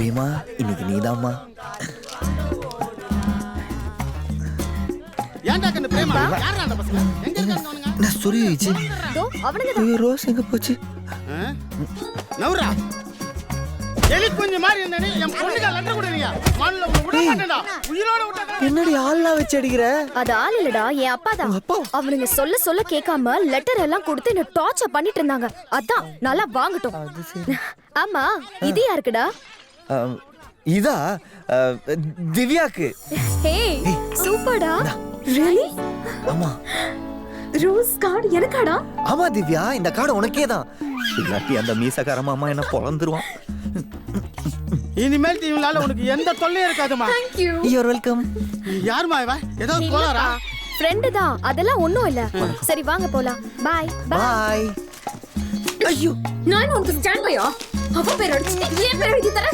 பிரேமா இன்னைக்கு நீதாம்மா. ஏன்டா கண்ணு பிரேமா யாரா அந்த பசங்க எங்க இருக்காங்க அவனுங்க? நான் சொரியிச்சு. தோ அவனுங்க ஐயோ ரோஸ் எங்க போச்சு? நவுரா எலி குஞ்சு மாதிரி இருந்தே என் பொண்ணுக்கு லெட்டர் கொடுறீங்க. மான்ல விட மாட்டேன்டா. உயிரோட விட்டா என்னடி ஆள்லாம் வச்சு அடிக்கிற? அது ஆள் இல்லடா என் அப்பா தான். அப்பா? அவனுங்க சொல்ல கேட்காம லெட்டர் எல்லாம் கொடுத்து என்ன டார்ச்சர் பண்ணிட்டு இருந்தாங்க. அதான் நல்லா வாங்கட்டும். ஆமா இது யாருக்குடா? இதா திவ்யாக்கு. ஹே சூப்பர்டா. ரியலி? ஆமா. ரோஸ் கார்டு எனக்காடா? ஆமா திவ்யா, இந்த கார்டு உனக்கே தான். இல்லாட்டி அந்த மீசக்கார மாமா என்ன பொளந்துருவான். இனிமேல் இவனால உனக்கு எந்த தொல்லையும் இருக்காதுமா. Thank you. You're welcome. யாருமா இவ? ஏதோ கோளாரா? ஃப்ரெண்ட் தான். அதெல்லாம் ஒண்ணும் இல்ல. சரி வாங்க போலாம். Bye Bye. ஐயோ நான் உனக்கு ஸ்டாண்ட் பையா. அவ பேர் அடிச்சு ஏன் பேர் அடிச்சு தர?